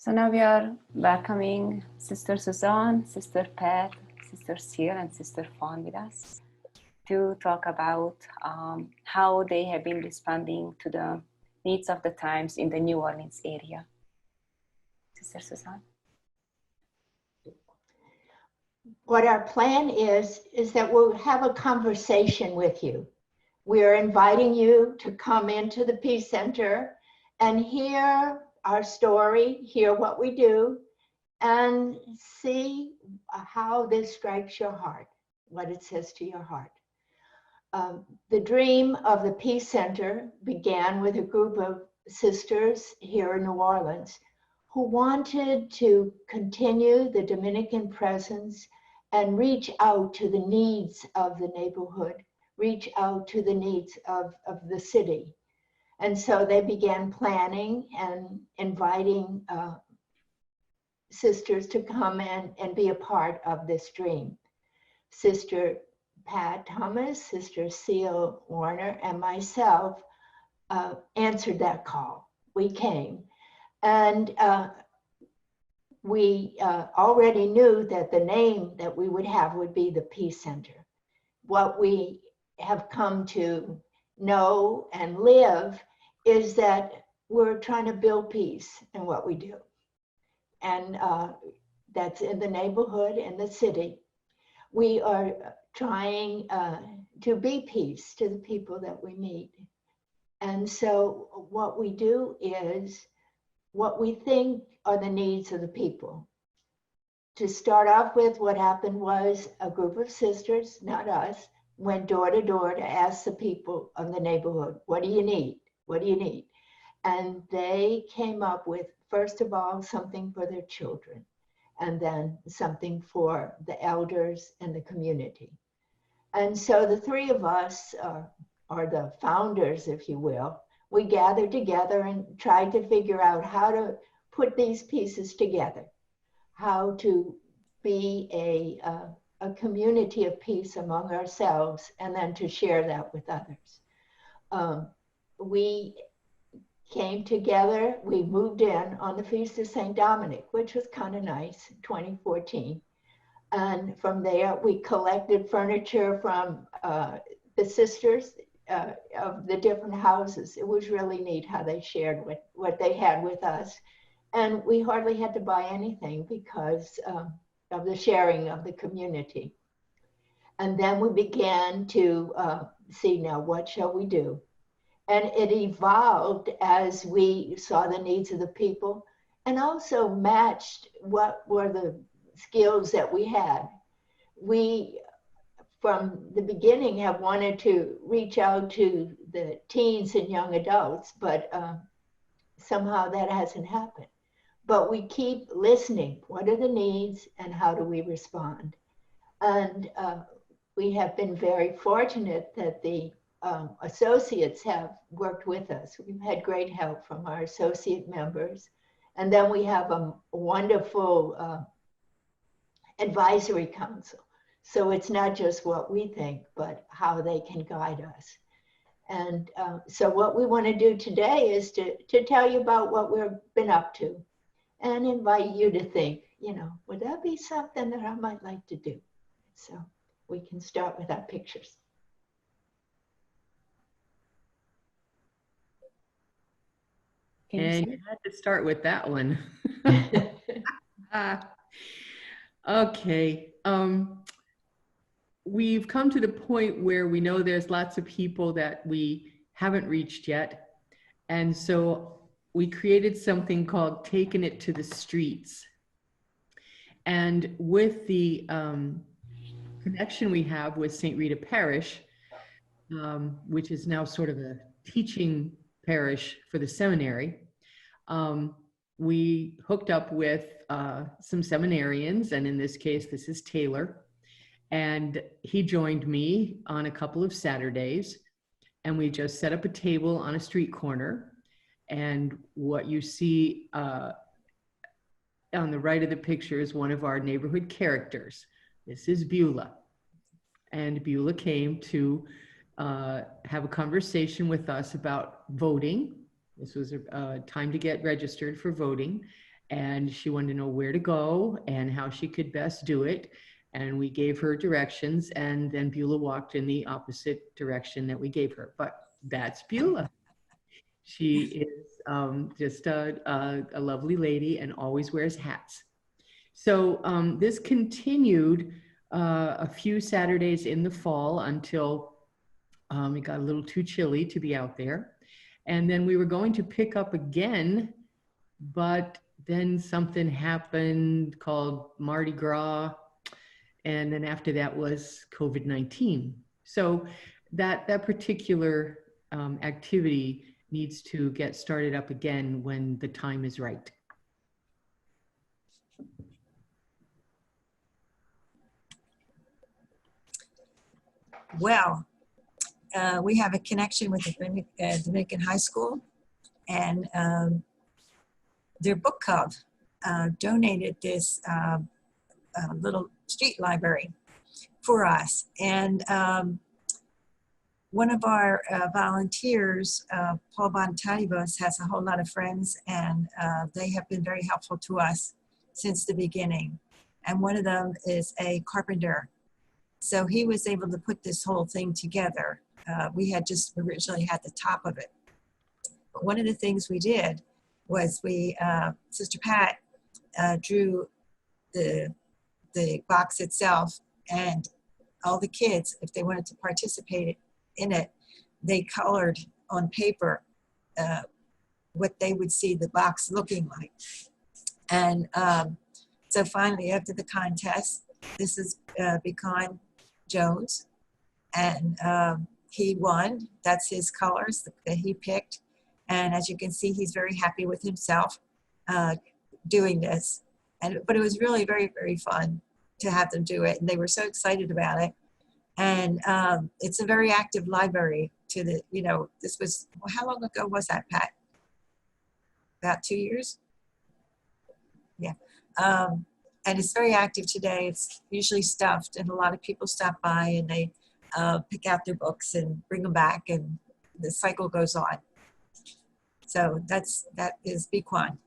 So now we are welcoming Sister Suzanne, Sister Pat, Sister Ceal, and Sister Phuong with us to talk about how they have been responding to the needs of the times in the New Orleans area. Sister Suzanne. What our plan is that we'll have a conversation with you. We are inviting you to come into the Peace Center and hear our story, hear what we do, and see how this strikes your heart, what it says to your heart. The dream of the Peace Center began with a group of sisters here in New Orleans who wanted to continue the Dominican presence and reach out to the needs of the neighborhood, reach out to the needs of the city. And so they began planning and inviting sisters to come and be a part of this dream. Sister Pat Thomas, Sister Ceal Warner, and myself answered that call. We came. And we already knew that the name that we would have would be the Peace Center. What we have come to know and live is that we're trying to build peace in what we do. And that's in the neighborhood, in the city. We are trying to be peace to the people that we meet. And so what we do is what we think are the needs of the people. To start off with, what happened was a group of sisters, not us, went door to door to ask the people of the neighborhood, what do you need? What do you need? And they came up with, first of all, something for their children, and then something for the elders and the community. And so the three of us are the founders, if you will. We gathered together and tried to figure out how to put these pieces together, how to be a community of peace among ourselves, and then to share that with others. We came together, we moved in on the Feast of St. Dominic, which was kind of nice, 2014. And from there, we collected furniture from the sisters of the different houses. It was really neat how they shared what they had with us. And we hardly had to buy anything because of the sharing of the community. And then we began to see, now what shall we do? And it evolved as we saw the needs of the people and also matched what were the skills that we had. We, from the beginning, have wanted to reach out to the teens and young adults, but somehow that hasn't happened. But we keep listening. What are the needs and how do we respond? And we have been very fortunate that the associates have worked with us. We've had great help from our associate members. And then we have a wonderful advisory council. So it's not just what we think, but how they can guide us. And so what we want to do today is to tell you about what we've been up to and invite you to think, you know, would that be something that I might like to do? So we can start with our pictures. And you had to start with that one. Okay. We've come to the point where we know there's lots of people that we haven't reached yet. And so we created something called Taking It to the Streets. And with the connection we have with St. Rita Parish, which is now sort of a teaching parish for the seminary, we hooked up with some seminarians, and in this case, this is Taylor, and he joined me on a couple of Saturdays, and we just set up a table on a street corner, and what you see on the right of the picture is one of our neighborhood characters. This is Beulah, and Beulah came to have a conversation with us about voting. This was a time to get registered for voting. and she wanted to know where to go and how she could best do it. And we gave her directions, and then Beulah walked in the opposite direction that we gave her. But that's Beulah. She is just a lovely lady and always wears hats. So this continued a few Saturdays in the fall until it got a little too chilly to be out there. And then we were going to pick up again, but then something happened called Mardi Gras. And then after that was COVID-19. So that particular activity needs to get started up again when the time is right. Well, we have a connection with the Dominican High School, and their book club donated this little street library for us. And one of our volunteers, Paul Bontalibos, has a whole lot of friends, and they have been very helpful to us since the beginning. And one of them is a carpenter. So he was able to put this whole thing together. We had just originally had the top of it. But one of the things we did was Sister Pat drew the box itself, and all the kids, if they wanted to participate in it, they colored on paper what they would see the box looking like. And so finally, after the contest, this is Beacon Jones, and he won. That's his colors that he picked. And as you can see, he's very happy with himself doing this. But it was really very, very fun to have them do it. And they were so excited about it. And it's a very active library this was, well, how long ago was that, Pat? About 2 years? Yeah. And it's very active today. It's usually stuffed, and a lot of people stop by and they pick out their books and bring them back, and the cycle goes on. So that is Beacon.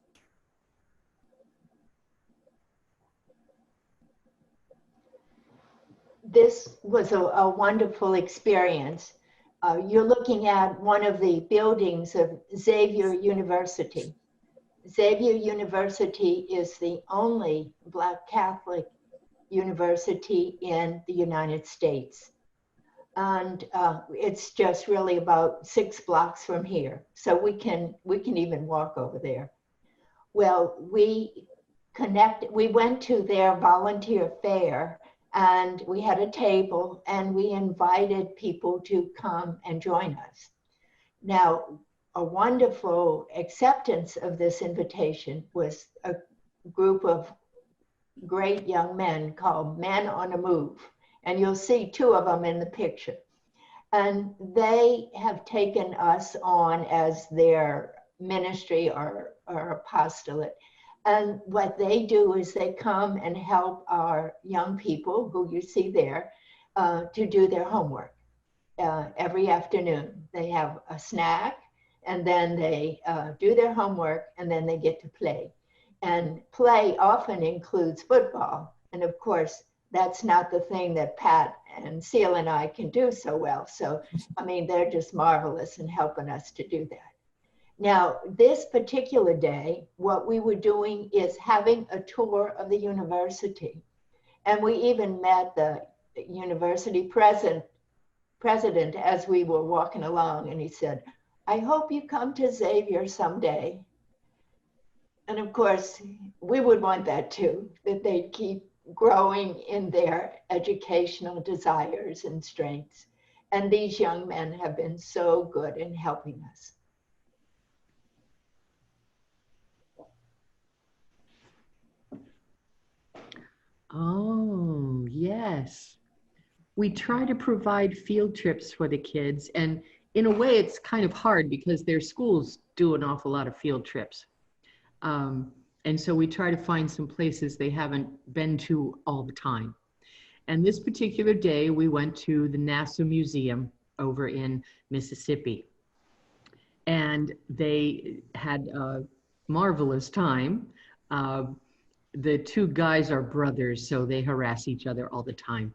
This was a wonderful experience. You're looking at one of the buildings of Xavier University. Xavier University is the only Black Catholic university in the United States. And it's just really about 6 blocks from here. So we can even walk over there. Well, we went to their volunteer fair, and we had a table, and we invited people to come and join us. Now, a wonderful acceptance of this invitation was a group of great young men called Men on a Move. And you'll see 2 of them in the picture. And they have taken us on as their ministry or apostolate. And what they do is they come and help our young people, who you see there, to do their homework. Every afternoon, they have a snack, and then they do their homework, and then they get to play. And play often includes football. And of course, that's not the thing that Pat and Ceal and I can do so well. So, I mean, they're just marvelous in helping us to do that. Now, this particular day, what we were doing is having a tour of the university. And we even met the university president as we were walking along, and he said, "I hope you come to Xavier someday." And of course, we would want that too, that they'd keep growing in their educational desires and strengths. And these young men have been so good in helping us. Oh, yes. We try to provide field trips for the kids, and in a way it's kind of hard because their schools do an awful lot of field trips. And so we try to find some places they haven't been to all the time. And this particular day, we went to the NASA Museum over in Mississippi. And they had a marvelous time. The two guys are brothers, so they harass each other all the time.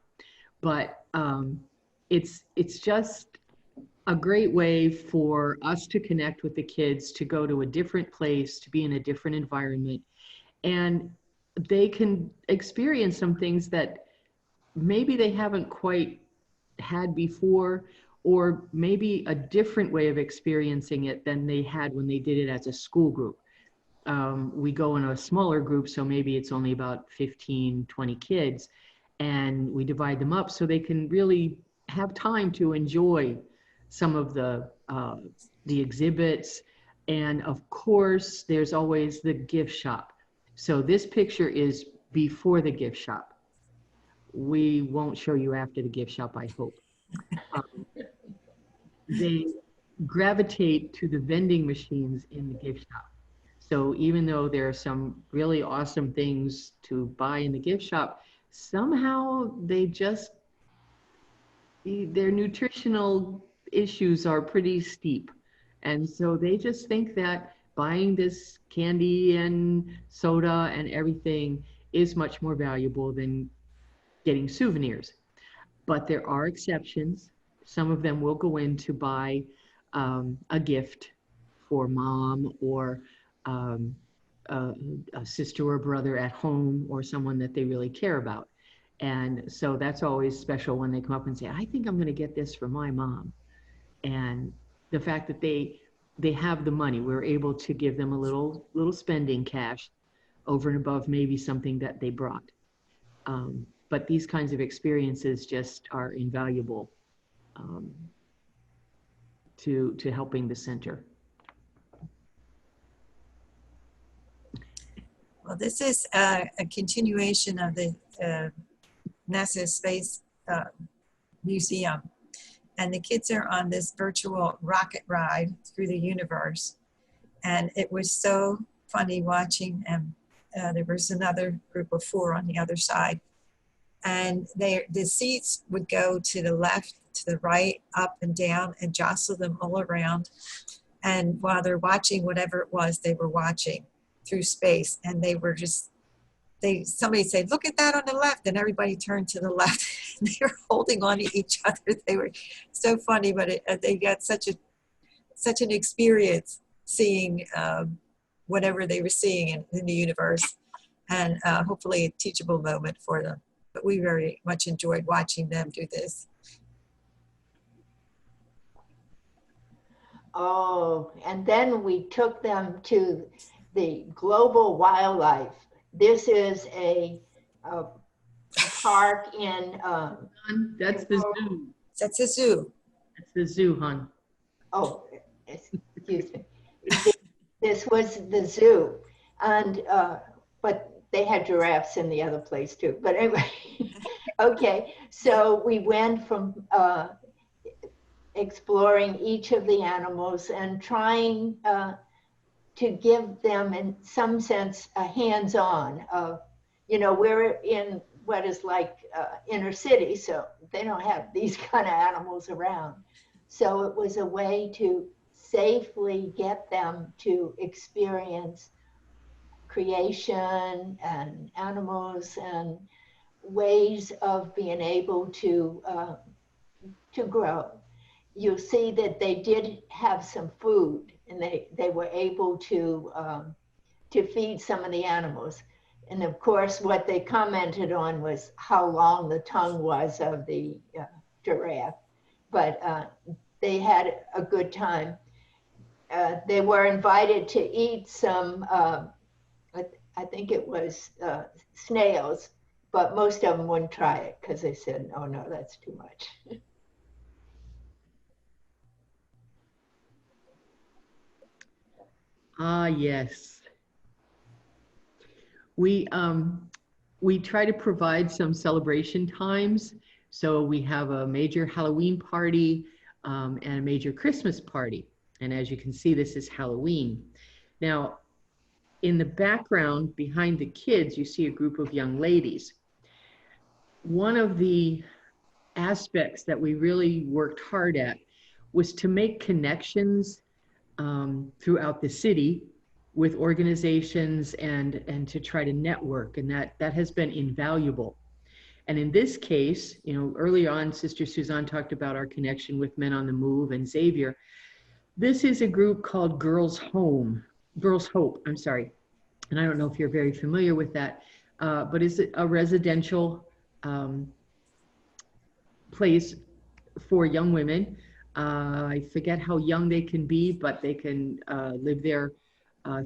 But it's just a great way for us to connect with the kids, to go to a different place, to be in a different environment, and they can experience some things that maybe they haven't quite had before, or maybe a different way of experiencing it than they had when they did it as a school group. We go in a smaller group, so maybe it's only about 15, 20 kids, and we divide them up so they can really have time to enjoy some of the exhibits. And of course, there's always the gift shop. So this picture is before the gift shop. We won't show you after the gift shop, I hope. They gravitate to the vending machines in the gift shop. So even though there are some really awesome things to buy in the gift shop, somehow they just, their nutritional issues are pretty steep. And so they just think that buying this candy and soda and everything is much more valuable than getting souvenirs. But there are exceptions. Some of them will go in to buy a gift for mom, or a sister or brother at home, or someone that they really care about. And so that's always special when they come up and say, I think I'm going to get this for my mom. And the fact that they have the money, we're able to give them a little spending cash over and above maybe something that they brought. But these kinds of experiences just are invaluable to helping the center. Well, this is a continuation of the NASA Space Museum. And the kids are on this virtual rocket ride through the universe. And it was so funny watching them. There was another group of 4 on the other side. And the seats would go to the left, to the right, up and down, and jostle them all around. And while they're watching whatever it was they were watching through space, and they were just, somebody said, look at that on the left, and everybody turned to the left. And they were holding on to each other. They were so funny, but they got such an experience seeing whatever they were seeing in the universe, and hopefully a teachable moment for them. But we very much enjoyed watching them do this. Oh, and then we took them to the global wildlife. This is a park in... That's the zoo. That's the zoo. That's the zoo, hon. Oh, excuse me. This was the zoo. And, but they had giraffes in the other place too. But anyway, okay. So we went from exploring each of the animals and trying to give them, in some sense, a hands-on of, you know, we're in what is like inner city, so they don't have these kind of animals around. So it was a way to safely get them to experience creation and animals and ways of being able to grow. You'll see that they did have some food, and they were able to feed some of the animals. And of course, what they commented on was how long the tongue was of the giraffe. But they had a good time. They were invited to eat some, I think it was snails, but most of them wouldn't try it because they said, oh no, that's too much. Ah, yes. We try to provide some celebration times. So we have a major Halloween party and a major Christmas party. And as you can see, this is Halloween. Now, in the background behind the kids, you see a group of young ladies. One of the aspects that we really worked hard at was to make connections throughout the city with organizations and to try to network, and that has been invaluable. And in this case, you know, early on, Sister Suzanne talked about our connection with Men on the Move and Xavier. This is a group called Girls Hope, I'm sorry. And I don't know if you're very familiar with that, but it's a residential place for young women. I forget how young they can be, but they can live there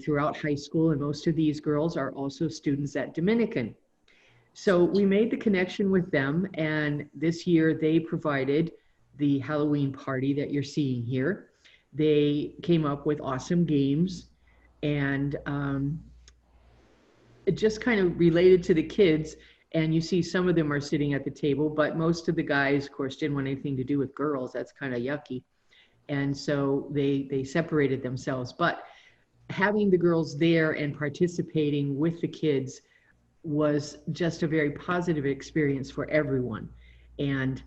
throughout high school. And most of these girls are also students at Dominican. So we made the connection with them, and this year they provided the Halloween party that you're seeing here. They came up with awesome games, and it just kind of related to the kids. And you see some of them are sitting at the table, but most of the guys, of course, didn't want anything to do with girls. That's kind of yucky. And so they separated themselves. But having the girls there and participating with the kids was just a very positive experience for everyone. And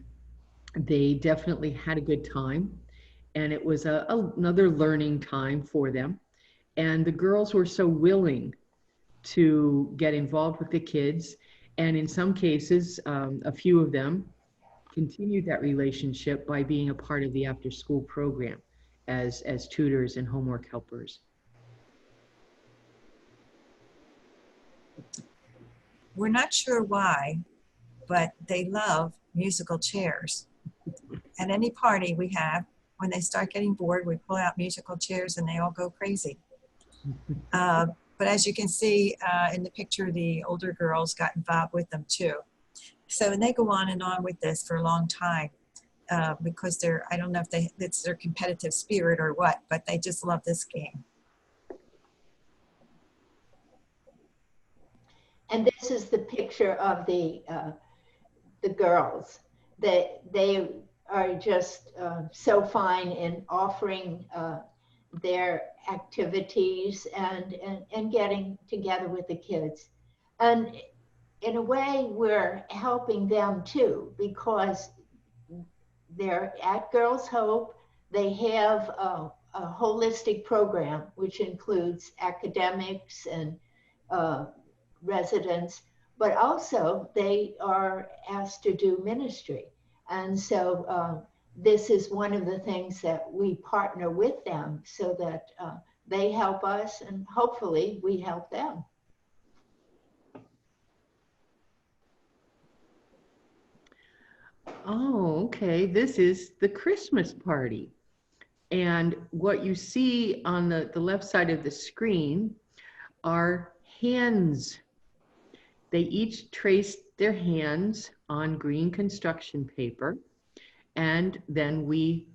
they definitely had a good time. And it was another learning time for them. And the girls were so willing to get involved with the kids. And in some cases, a few of them continued that relationship by being a part of the after school program as tutors and homework helpers. We're not sure why, but they love musical chairs. At any party we have, when they start getting bored, we pull out musical chairs and they all go crazy. But as you can see in the picture, the older girls got involved with them too. So, and they go on and on with this for a long time because I don't know if it's their competitive spirit or what, but they just love this game. And this is the picture of the girls. They are just so fine in offering their activities and getting together with the kids. And in a way, we're helping them too, because they're at Girls Hope. They have a holistic program, which includes academics and residents, but also they are asked to do ministry. And so this is one of the things that we partner with them so that they help us and hopefully we help them. Oh, okay. This is the Christmas party. And what you see on the left side of the screen are hands. They each traced their hands on green construction paper. And then we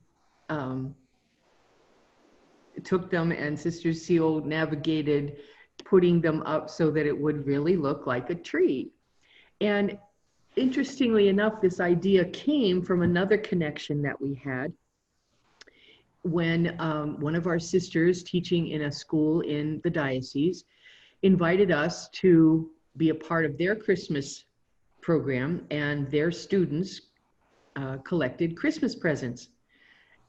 took them, and Sister Ceal navigated putting them up so that it would really look like a tree. And interestingly enough, this idea came from another connection that we had when one of our sisters teaching in a school in the diocese invited us to be a part of their Christmas program, and their students collected Christmas presents.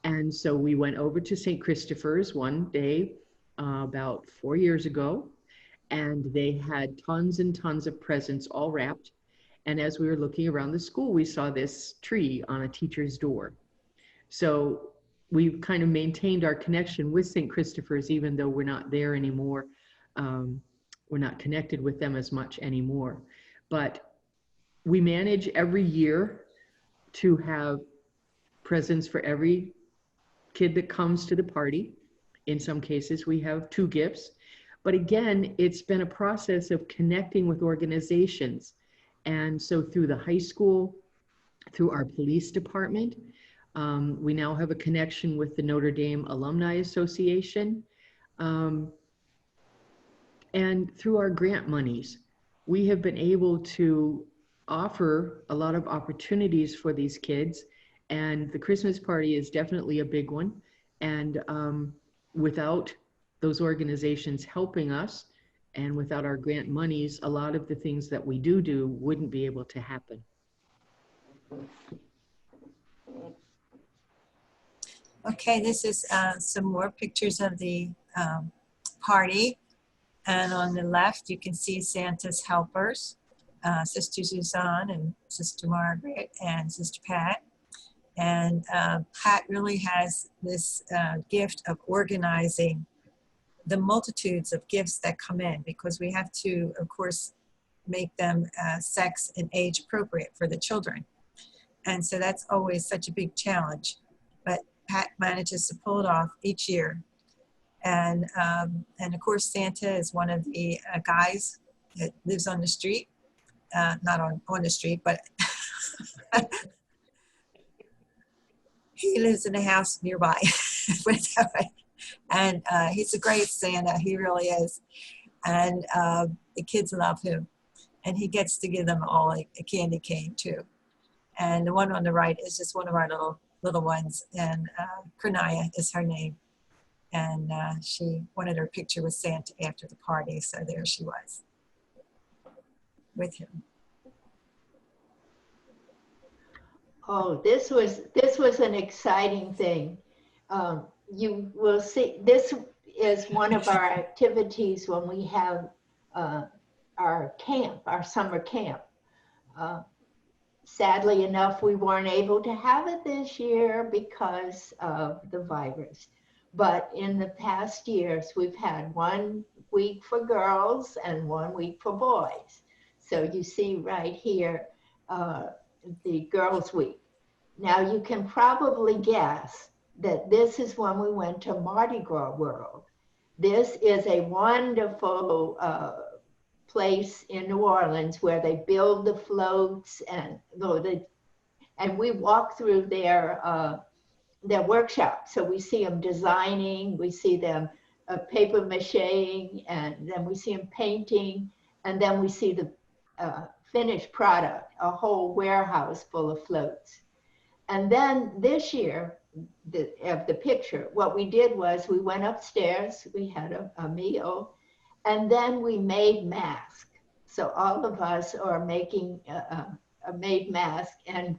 And so we went over to St. Christopher's one day about 4 years ago, and they had tons and tons of presents all wrapped. And as we were looking around the school, we saw this tree on a teacher's door. So we've kind of maintained our connection with St. Christopher's, even though we're not there anymore. We're not connected with them as much anymore. But we manage every year to have presents for every kid that comes to the party. In some cases, we have 2 gifts. But again, it's been a process of connecting with organizations. And so through the high school, through our police department, we now have a connection with the Notre Dame Alumni Association. And through our grant monies, we have been able to offer a lot of opportunities for these kids. And the Christmas party is definitely a big one. And without those organizations helping us and without our grant monies, a lot of the things that we do wouldn't be able to happen. Okay, this is some more pictures of the party. And on the left, you can see Santa's helpers, Sister Suzanne and Sister Margaret and Sister Pat. And Pat really has this gift of organizing the multitudes of gifts that come in, because we have to, of course, make them sex and age appropriate for the children. And so that's always such a big challenge. But Pat manages to pull it off each year. And of course, Santa is one of the guys that lives on the street. Not on the street, but he lives in a house nearby. Put it that way. And he's a great Santa, he really is. And the kids love him. And he gets to give them all a candy cane too. And the one on the right is just one of our little ones. And Kranaya is her name. And she wanted her picture with Santa after the party. So there she was with him. Oh, this was an exciting thing. You will see, this is one of our activities when we have our camp, our summer camp. Sadly enough, we weren't able to have it this year because of the virus. But in the past years, we've had 1 week for girls and 1 week for boys. So you see right here, the girls' week. Now you can probably guess that this is when we went to Mardi Gras World. This is a wonderful place in New Orleans where they build the floats, and we walk through their workshop. So we see them designing, we see them paper macheing, and then we see them painting, and then we see the finished product, a whole warehouse full of floats. And then this year, of the picture, what we did was we went upstairs, we had a meal, and then we made masks. So all of us are making a made mask, and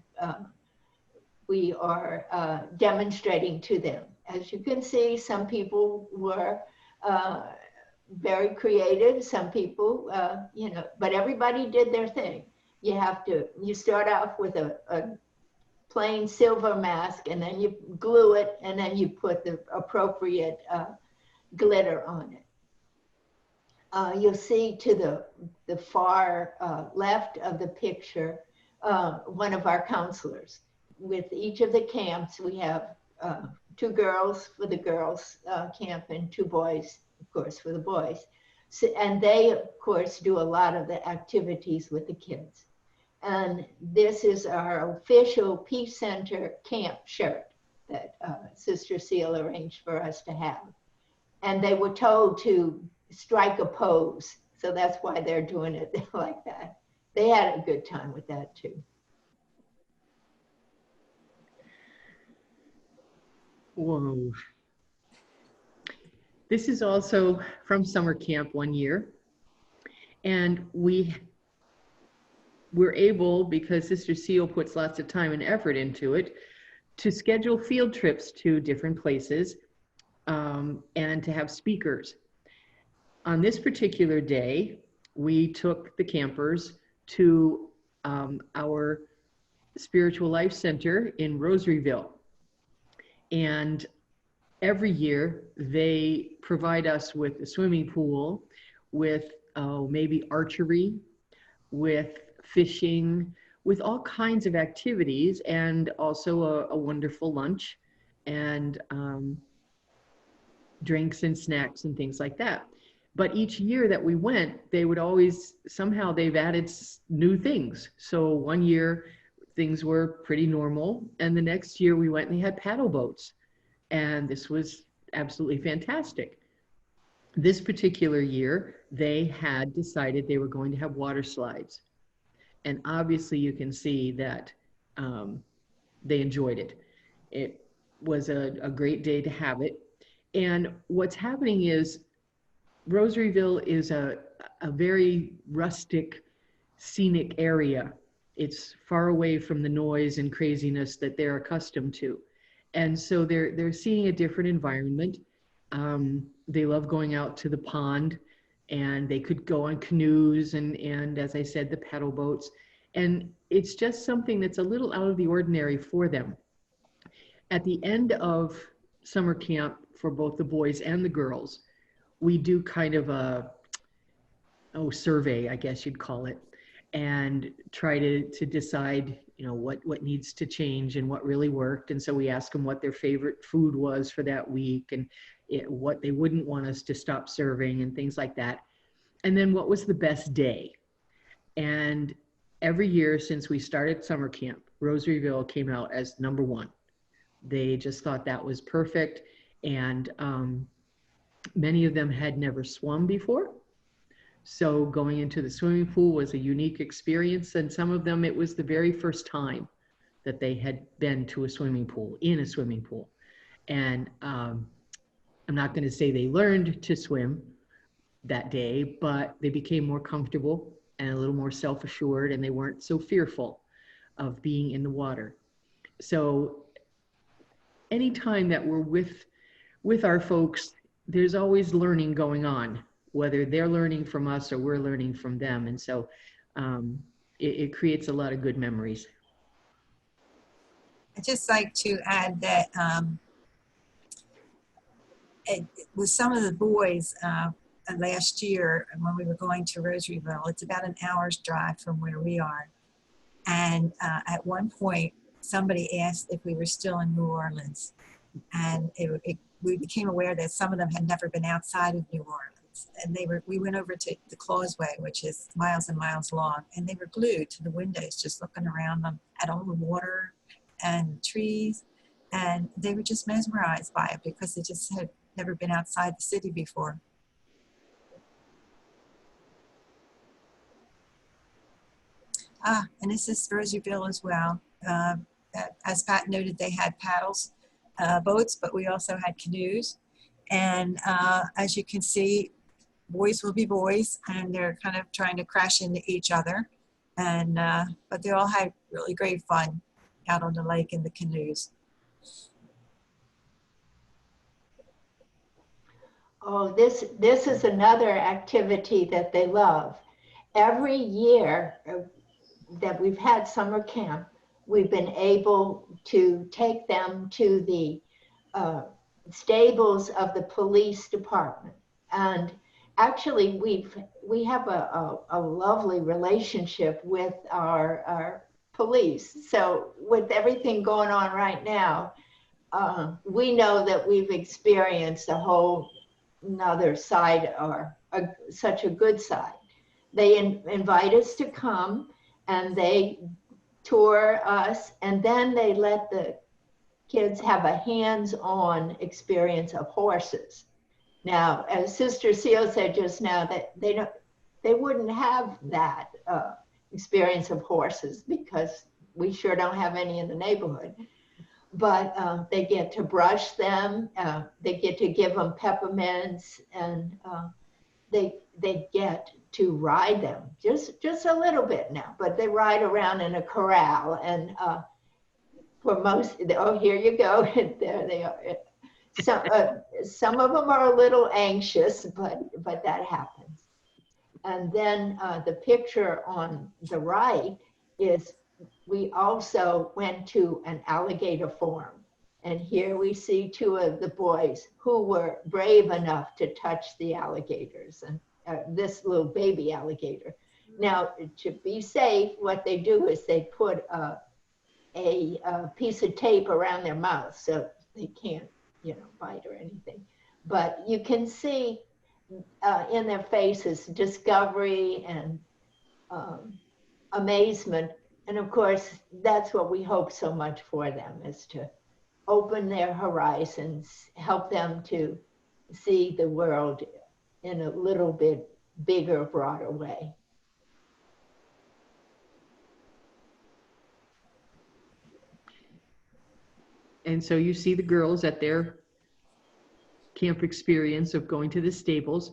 we are demonstrating to them. As you can see, some people were very creative, some people, but everybody did their thing. You start off with a plain silver mask, and then you glue it, and then you put the appropriate glitter on it. You'll see to the far left of the picture, one of our counselors. With each of the camps, we have 2 girls for the girls camp and 2 boys, of course, for the boys. So, and they, of course, do a lot of the activities with the kids. And this is our official Peace Center camp shirt that Sister Ceal arranged for us to have. And they were told to strike a pose. So that's why they're doing it like that. They had a good time with that too. Whoa. This is also from summer camp one year. And we're able, because Sister Ceal puts lots of time and effort into it, to schedule field trips to different places and to have speakers. On this particular day, we took the campers to our Spiritual Life Center in Rosaryville. And every year they provide us with a swimming pool, with maybe archery, with fishing, with all kinds of activities, and also a wonderful lunch and drinks and snacks and things like that. But each year that we went, they would always, somehow they've added new things. So one year things were pretty normal, and the next year we went and they had paddle boats, and this was absolutely fantastic. This particular year, they had decided they were going to have water slides. And obviously you can see that they enjoyed it. It was a great day to have it. And what's happening is Rosaryville is a very rustic, scenic area. It's far away from the noise and craziness that they're accustomed to. And so they're seeing a different environment. They love going out to the pond and they could go on canoes and as I said, the paddle boats. And it's just something that's a little out of the ordinary for them. At the end of summer camp for both the boys and the girls, we do kind of a survey, I guess you'd call it, and try to decide, what needs to change and what really worked. And so we ask them what their favorite food was for that week and what they wouldn't want us to stop serving and things like that. And then what was the best day? And every year since we started summer camp, Rosaryville came out as number one. They just thought that was perfect. And many of them had never swum before. So going into the swimming pool was a unique experience. And some of them, it was the very first time that they had been to a swimming pool, in a swimming pool. And I'm not going to say they learned to swim that day, but they became more comfortable and a little more self-assured, and they weren't so fearful of being in the water. So anytime that we're with our folks, there's always learning going on, whether they're learning from us or we're learning from them. And so it creates a lot of good memories. I'd just like to add that with some of the boys last year when we were going to Rosaryville, it's about an hour's drive from where we are. And at one point, somebody asked if we were still in New Orleans. And we became aware that some of them had never been outside of New Orleans. And we went over to the causeway, which is miles and miles long, and they were glued to the windows, just looking around them at all the water and trees. And they were just mesmerized by it because they just had never been outside the city before. And this is Rosaryville as well. As Pat noted, they had paddles, boats, but we also had canoes. And as you can see, boys will be boys, and they're kind of trying to crash into each other. And but they all had really great fun out on the lake in the canoes. Oh, this is another activity that they love. Every year that we've had summer camp, we've been able to take them to the stables of the police department. And actually, we have a lovely relationship with our police. So with everything going on right now, we know that we've experienced a whole another side, or such a good side. They invite us to come and they tour us, and then they let the kids have a hands-on experience of horses. Now, as Sister Ceal said just now, that they wouldn't have that experience of horses because we sure don't have any in the neighborhood. But they get to brush them, they get to give them peppermints, and they get to ride them just a little bit now, but they ride around in a corral. And for most, oh, here you go, there they are. Some of them are a little anxious, but that happens. And then the picture on the right is, we also went to an alligator farm. And here we see two of the boys who were brave enough to touch the alligators, and this little baby alligator. Now, to be safe, what they do is they put a piece of tape around their mouth so they can't, bite or anything. But you can see in their faces discovery and amazement. And of course, that's what we hope so much for them, is to open their horizons, help them to see the world in a little bit bigger, broader way. And so you see the girls at their camp experience of going to the stables.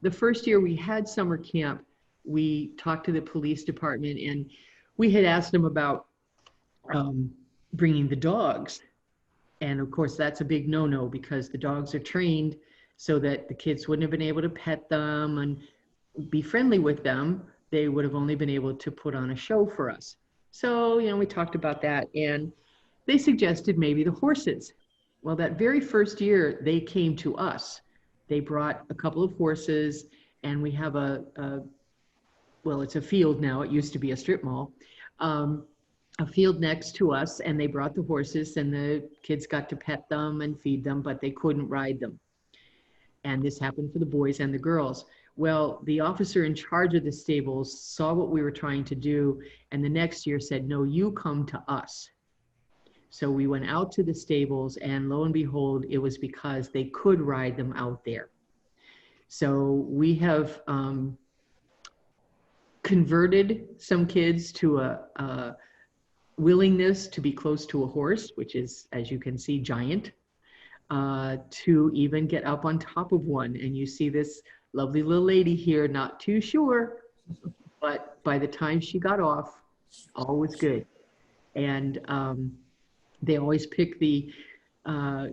The first year we had summer camp, we talked to the police department, and we had asked them about bringing the dogs. And of course, that's a big no-no because the dogs are trained so that the kids wouldn't have been able to pet them and be friendly with them. They would have only been able to put on a show for us. So, we talked about that, and they suggested maybe the horses. Well, that very first year they came to us. They brought a couple of horses, and we have well, it's a field now. It used to be a strip mall. A field next to us, and they brought the horses, and the kids got to pet them and feed them, but they couldn't ride them. And this happened for the boys and the girls. Well, the officer in charge of the stables saw what we were trying to do, and the next year said, no, you come to us. So we went out to the stables, and lo and behold, it was because they could ride them out there. So we have converted some kids to a willingness to be close to a horse, which is, as you can see, giant, to even get up on top of one. And you see this lovely little lady here, not too sure, but by the time she got off, all was good. And they always pick the,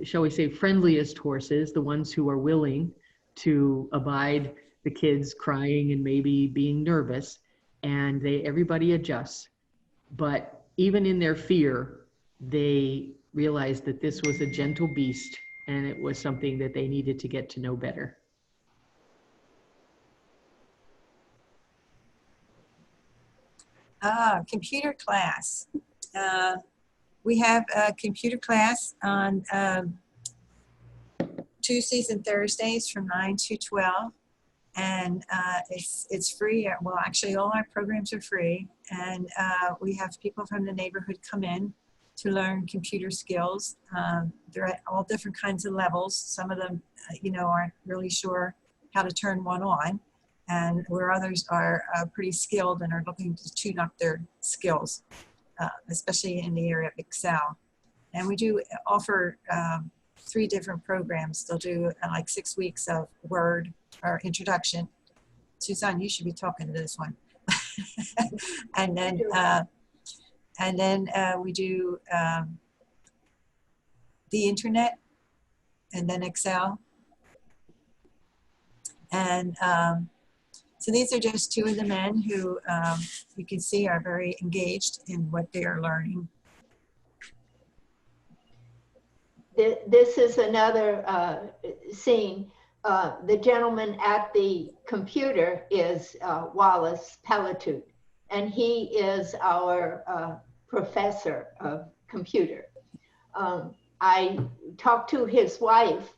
shall we say, friendliest horses, the ones who are willing to abide the kids crying and maybe being nervous, and everybody adjusts. But even in their fear, they realized that this was a gentle beast, and it was something that they needed to get to know better. Computer class. We have a computer class on Tuesdays and Thursdays from 9 to 12. And it's free. Well, actually, all our programs are free. And we have people from the neighborhood come in to learn computer skills. They're at all different kinds of levels. Some of them, aren't really sure how to turn one on, and where others are pretty skilled and are looking to tune up their skills, especially in the area of Excel. And we do offer 3 different programs. They'll do like 6 weeks of Word or introduction. Suzanne, you should be talking to this one. and then we do the internet, and then Excel. And so these are just 2 of the men who you can see are very engaged in what they are learning. This is another scene. The gentleman at the computer is Wallace Pelletute, and he is our professor of computer. I talked to his wife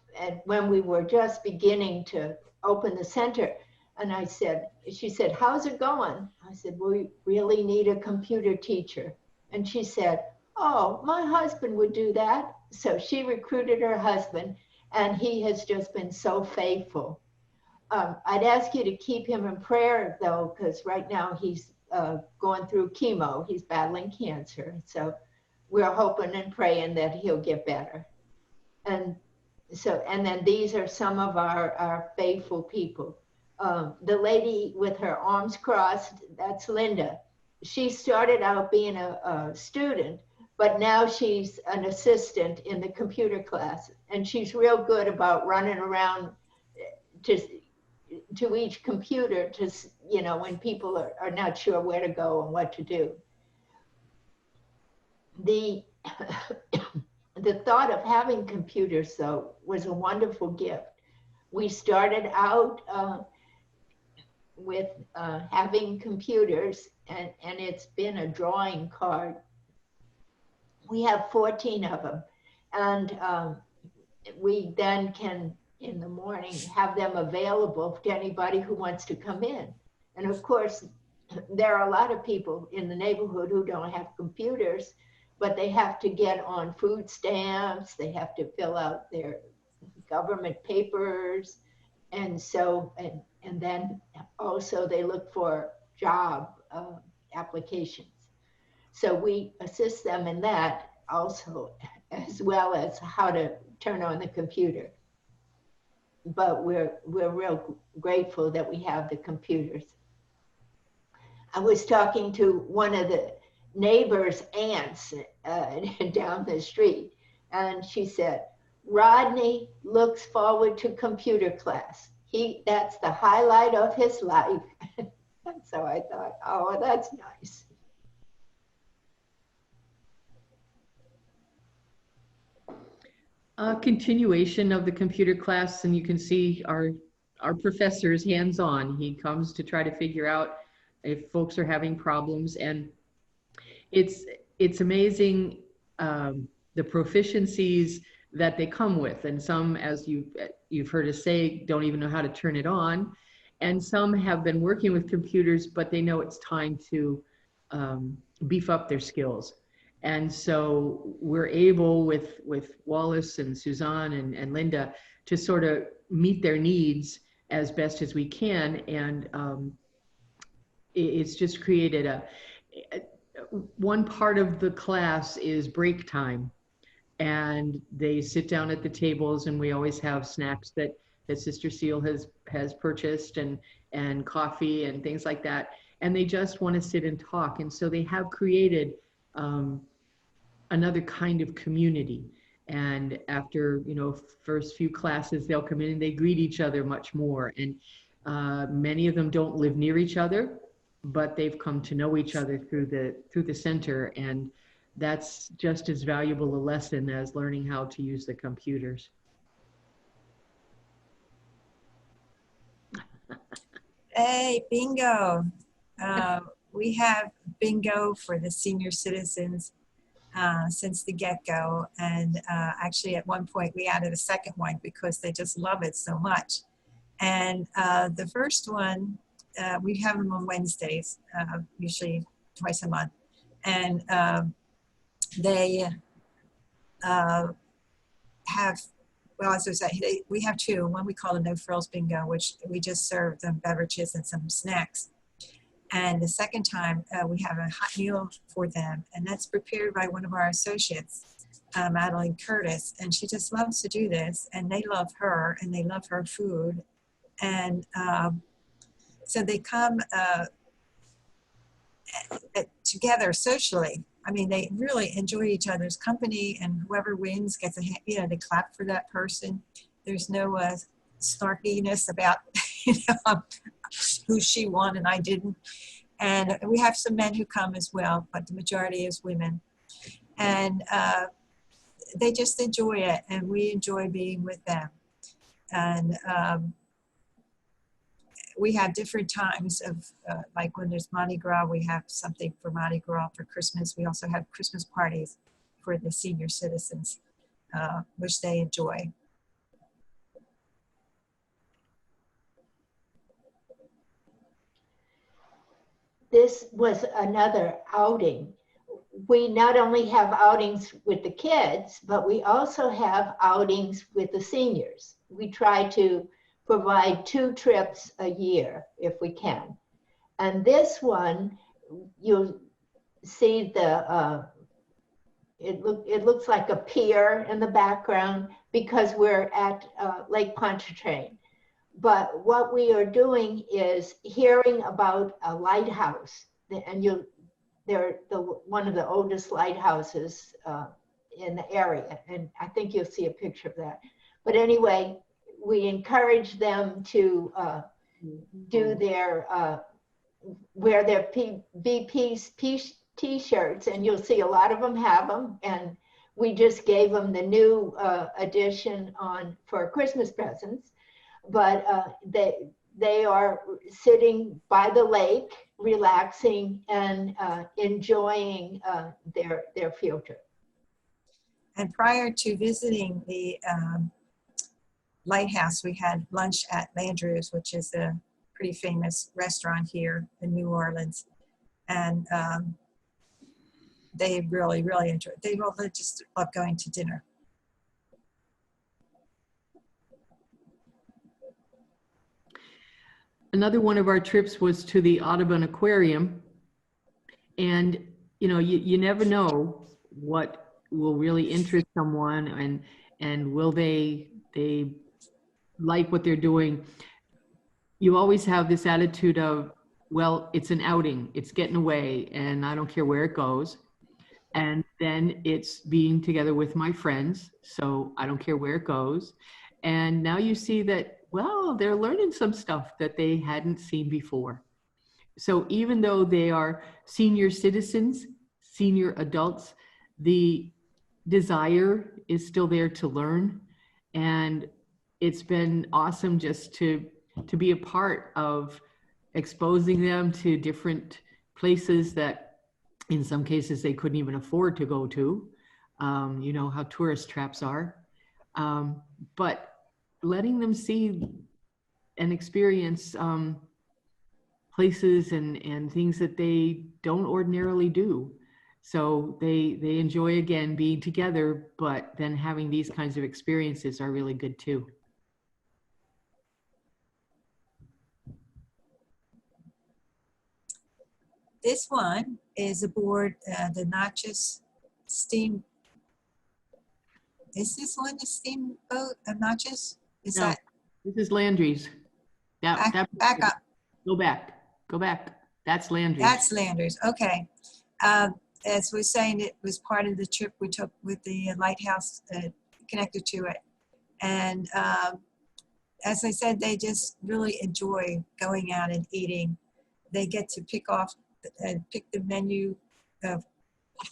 when we were just beginning to open the center, and she said, how's it going? I said, we really need a computer teacher. And she said, oh, my husband would do that. So she recruited her husband, and he has just been so faithful. I'd ask you to keep him in prayer, though, because right now he's going through chemo. He's battling cancer. So we're hoping and praying that he'll get better. And then these are some of our faithful people. The lady with her arms crossed, that's Linda. She started out being a student, but now she's an assistant in the computer class, and she's real good about running around to each computer to, when people are not sure where to go and what to do. The thought of having computers, though, was a wonderful gift. We started out with having computers, and it's been a drawing card. We have 14 of them, and we then can, in the morning, have them available to anybody who wants to come in. And of course, there are a lot of people in the neighborhood who don't have computers, but they have to get on food stamps, they have to fill out their government papers, and so, and then also they look for job applications. So we assist them in that also, as well as how to turn on the computer. But we're real grateful that we have the computers. I was talking to one of the neighbor's aunts down the street, and she said, Rodney looks forward to computer class. That's the highlight of his life. So I thought, oh, that's nice. A continuation of the computer class, and you can see our professor's hands-on. He comes to try to figure out if folks are having problems, and it's amazing the proficiencies that they come with, and some, as you've heard us say, don't even know how to turn it on, and some have been working with computers, but they know it's time to beef up their skills. And so we're able with Wallace and Suzanne and Linda to sort of meet their needs as best as we can. And it's just created one part of the class is break time. And they sit down at the tables, and we always have snacks that Sister Ceal has purchased, and coffee and things like that. And they just want to sit and talk. And so they have created another kind of community. And after, first few classes, they'll come in and they greet each other much more. And many of them don't live near each other, but they've come to know each other through the center. And that's just as valuable a lesson as learning how to use the computers. Hey, bingo. We have bingo for the senior citizens since the get-go. And actually at one point we added a second one because they just love it so much. And the first one, we have them on Wednesdays, usually twice a month. And they have, well, as I said, we have two. One we call the No Frills Bingo, which we just serve them beverages and some snacks. And the second time, we have a hot meal for them, and that's prepared by one of our associates, Madeline Curtis, and she just loves to do this, and they love her, and they love her food. And so they come together socially. I mean, they really enjoy each other's company, and whoever wins gets they clap for that person. There's no snarkiness about, who she won and I didn't. And we have some men who come as well, but the majority is women. And they just enjoy it, and we enjoy being with them. And we have different times of, like when there's Mardi Gras, we have something for Mardi Gras. For Christmas, we also have Christmas parties for the senior citizens, which they enjoy. This was another outing. We not only have outings with the kids, but we also have outings with the seniors. We try to provide 2 trips a year if we can. And this one, you'll see it looks like a pier in the background because we're at Lake Pontchartrain. But what we are doing is hearing about a lighthouse, and they're one of the oldest lighthouses in the area, and I think you'll see a picture of that. But anyway, we encourage them to do their wear their VP t-shirts, and you'll see a lot of them have them. And we just gave them the new edition for Christmas presents. But they are sitting by the lake, relaxing and enjoying their field trip. And prior to visiting the lighthouse, we had lunch at Landrew's, which is a pretty famous restaurant here in New Orleans. And they really, really enjoyed it. They just love going to dinner. Another one of our trips was to the Audubon Aquarium. And, you never know what will really interest someone, and will they like what they're doing. You always have this attitude of, well, it's an outing, it's getting away, and I don't care where it goes. And then it's being together with my friends. So I don't care where it goes. And now you see that, well, they're learning some stuff that they hadn't seen before. So even though they are senior citizens, senior adults, the desire is still there to learn. And it's been awesome just to be a part of exposing them to different places that in some cases they couldn't even afford to go to. You know how tourist traps are. But letting them see and experience places and things that they don't ordinarily do. So they enjoy, again, being together, but then having these kinds of experiences are really good too. This one is aboard the Natchez steam. Is this one the steamboat of Natchez? Is No, that this is Landry's. back up? Go back. That's Landry's. That's Landers. Okay. As we're saying, it was part of the trip we took with the lighthouse connected to it. And as I said, they just really enjoy going out and eating. They get to pick the menu,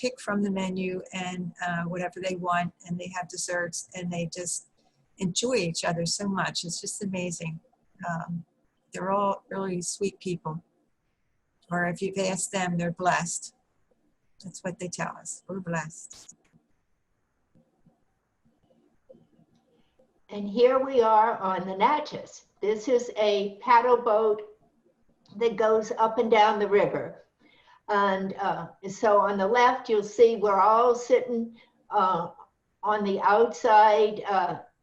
pick from the menu and whatever they want, and they have desserts, and they just enjoy each other so much. It's just amazing. They're all really sweet people. Or if you've asked them, they're blessed. That's what they tell us. We're blessed. And here we are on the Natchez. This is a paddle boat that goes up and down the river. And so on the left, you'll see we're all sitting on the outside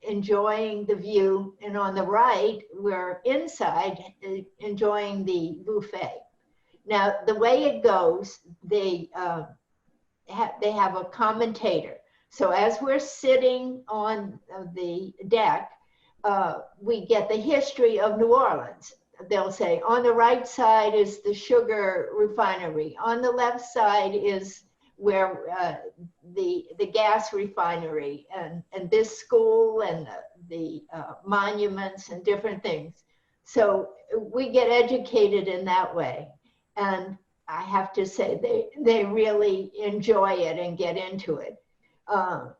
enjoying the view. And on the right, we're inside enjoying the buffet. Now, the way it goes, they have a commentator. So as we're sitting on the deck, we get the history of New Orleans. They'll say, on the right side is the sugar refinery. On the left side is where the gas refinery and this school and the monuments and different things. So we get educated in that way. And I have to say, they really enjoy it and get into it.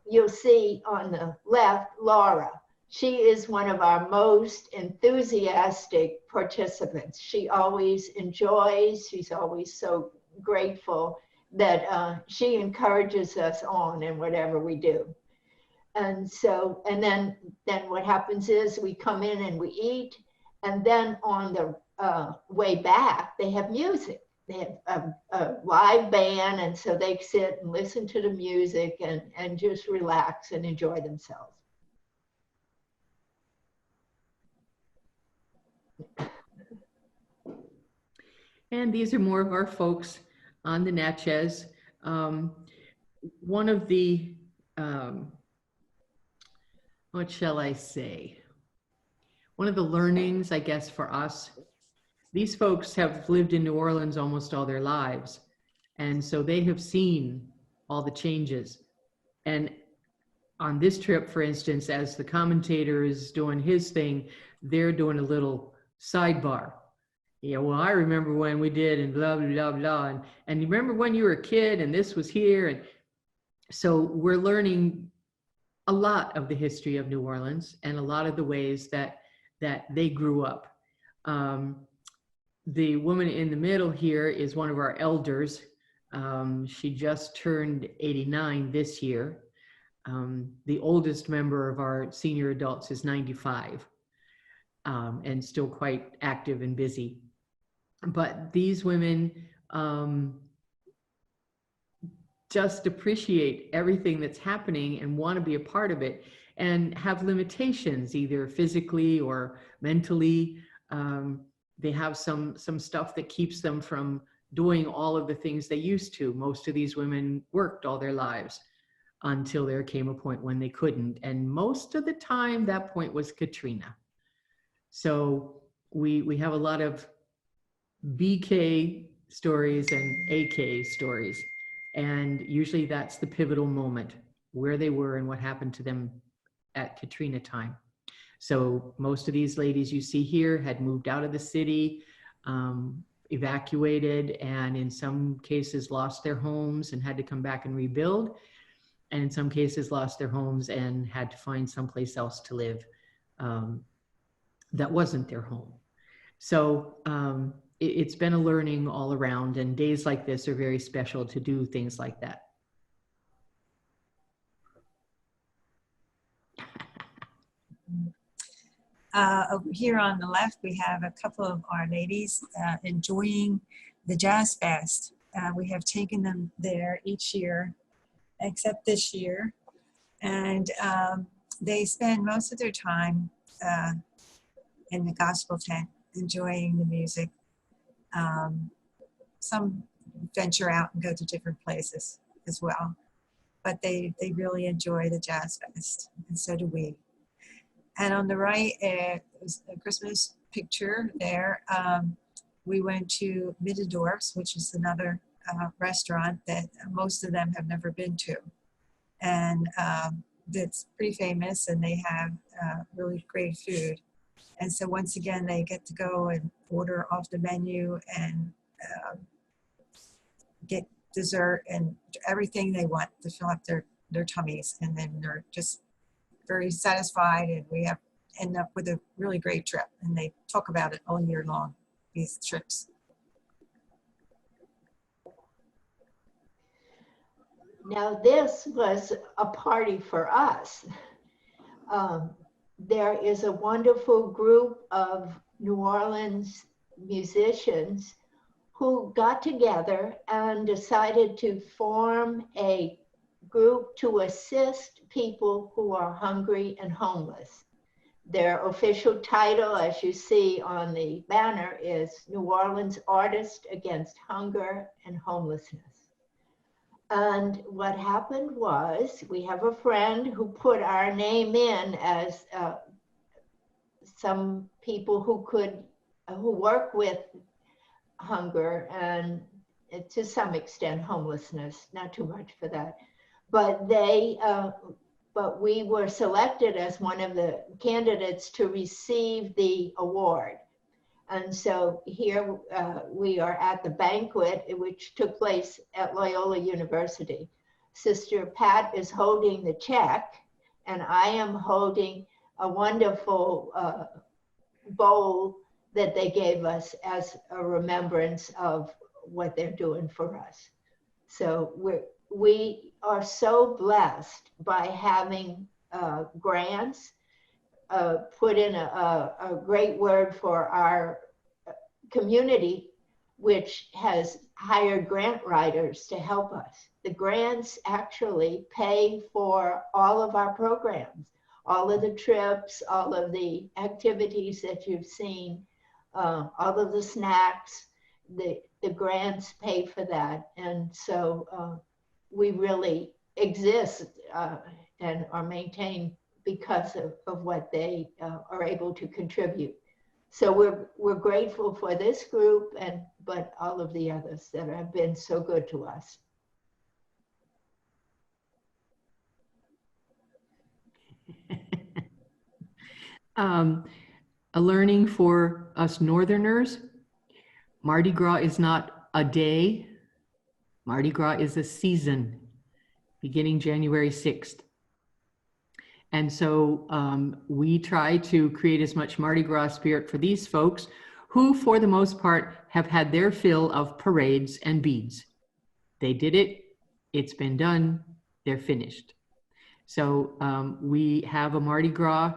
You'll see on the left, Laura. She is one of our most enthusiastic participants. She always enjoys, she's always so grateful that she encourages us on in whatever we do. And so, and then what happens is we come in and we eat, and then on the way back, they have music. They have a live band, and so they sit and listen to the music and just relax and enjoy themselves. And these are more of our folks on the Natchez. One of the, what shall I say? One of the learnings, I guess, for us, these folks have lived in New Orleans almost all their lives. And so they have seen all the changes. And on this trip, for instance, as the commentator is doing his thing, they're doing a little sidebar. Yeah, well, I remember when we did and blah, blah, blah, blah. And you remember when you were a kid and this was here. And so we're learning a lot of the history of New Orleans and a lot of the ways that they grew up. The woman in the middle here is one of our elders. She just turned 89 this year. The oldest member of our senior adults is 95 and still quite active and busy. But these women just appreciate everything that's happening and want to be a part of it and have limitations, either physically or mentally. They have some stuff that keeps them from doing all of the things they used to. Most of these women worked all their lives until there came a point when they couldn't. And most of the time, that point was Katrina. So we have a lot of BK stories and AK stories. And usually that's the pivotal moment, where they were and what happened to them at Katrina time. So most of these ladies you see here had moved out of the city, evacuated, and in some cases lost their homes and had to come back and rebuild. And in some cases lost their homes and had to find someplace else to live that wasn't their home. So it's been a learning all around, and days like this are very special to do things like that. Over here on the left, we have a couple of our ladies enjoying the Jazz Fest. We have taken them there each year, except this year. And they spend most of their time in the gospel tent, enjoying the music. Some venture out and go to different places as well. But they really enjoy the Jazz Fest, and so do we. And on the right is a Christmas picture there. We went to Middendorf's, which is another restaurant that most of them have never been to. And it's pretty famous, and they have really great food. And so once again, they get to go and order off the menu and get dessert and everything they want to fill up their tummies. And then they're just very satisfied, and we have end up with a really great trip, and they talk about it all year long, these trips. Now this was a party for us. There is a wonderful group of New Orleans musicians who got together and decided to form a group to assist people who are hungry and homeless. Their official title, as you see on the banner, is New Orleans Artists Against Hunger and Homelessness. And what happened was, we have a friend who put our name in as some people who work with hunger and to some extent homelessness, not too much for that. But but we were selected as one of the candidates to receive the award. And so here we are at the banquet, which took place at Loyola University. Sister Pat is holding the check, and I am holding a wonderful bowl that they gave us as a remembrance of what they're doing for us. So we are so blessed by having grants, put in a great word for our community, which has hired grant writers to help us. The grants actually pay for all of our programs, all of the trips, all of the activities that you've seen, all of the snacks. The grants pay for that. And so we really exist and are maintained because of what they are able to contribute. So we're grateful for this group, but all of the others that have been so good to us. A learning for us Northerners: Mardi Gras is not a day. Mardi Gras is a season, beginning January 6th. And so we try to create as much Mardi Gras spirit for these folks who, for the most part, have had their fill of parades and beads. They did it, it's been done, they're finished. So we have a Mardi Gras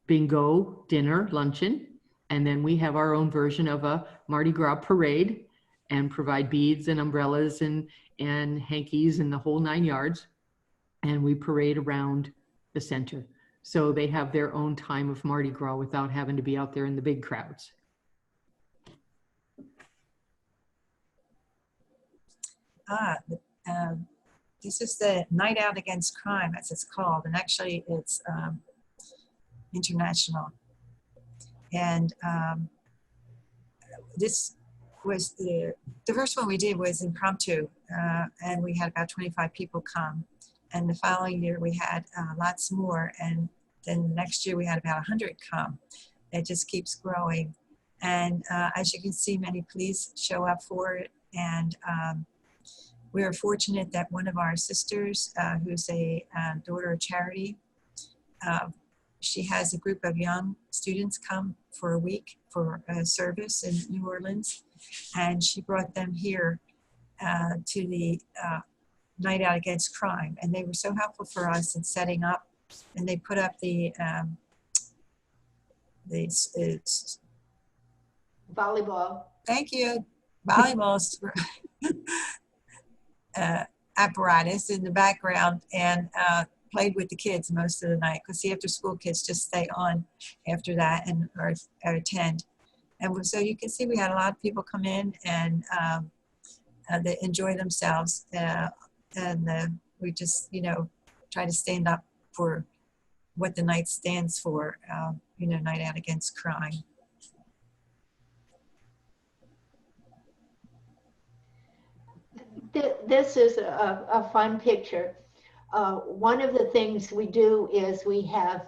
bingo dinner, luncheon, and then we have our own version of a Mardi Gras parade and provide beads and umbrellas and hankies and the whole 9 yards. And we parade around the center. So they have their own time of Mardi Gras without having to be out there in the big crowds. This is the Night Out Against Crime, as it's called, and actually it's international. And this was the first one we did was impromptu, and we had about 25 people come. And the following year we had lots more, and then next year we had about 100 come. It just keeps growing. And as you can see, many police show up for it. And we are fortunate that one of our sisters, who's a daughter of charity, she has a group of young students come for a week for a service in New Orleans. And she brought them here to the Night Out Against Crime. And they were so helpful for us in setting up. And they put up the Volleyball. thank you, volleyball apparatus in the background, and played with the kids most of the night, because the after school kids just stay on after that and or attend. And so you can see we had a lot of people come in, and they enjoy themselves. And we just, try to stand up for what the night stands for, Night Out Against Crime. This is a fun picture. One of the things we do is we have,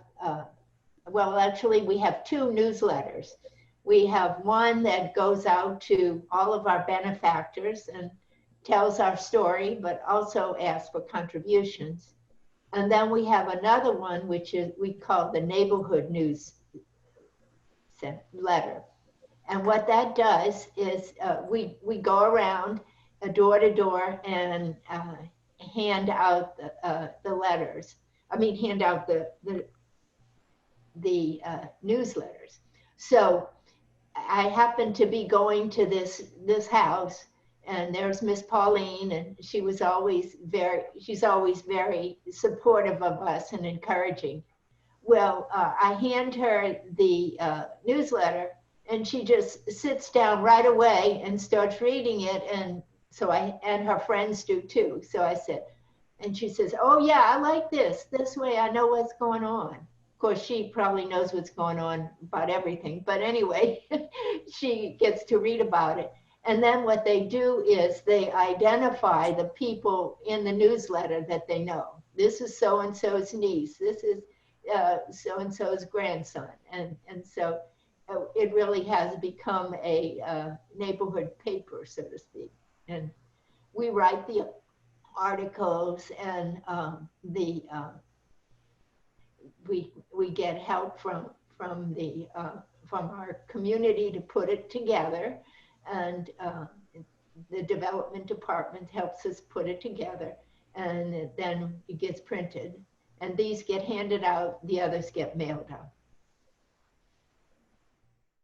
actually we have two newsletters. We have one that goes out to all of our benefactors and tells our story, but also asks for contributions. And then we have another one, which is we call the neighborhood news letter. And what that does is we go around door to door and hand out the letters. Hand out the newsletters. So I happened to be going to this house, and there's Miss Pauline, and she's always very supportive of us and encouraging. Well, I hand her the newsletter, and she just sits down right away and starts reading it. And so and her friends do too. So I said, and she says, "Oh yeah, I like this. This way I know what's going on." Of course, she probably knows what's going on about everything. But anyway, she gets to read about it. And then what they do is they identify the people in the newsletter that they know. This is so-and-so's niece. This is so-and-so's grandson. And so it really has become a neighborhood paper, so to speak. And we write the articles, and we get help from our community to put it together, and the development department helps us put it together, and then it gets printed. And these get handed out, the others get mailed out.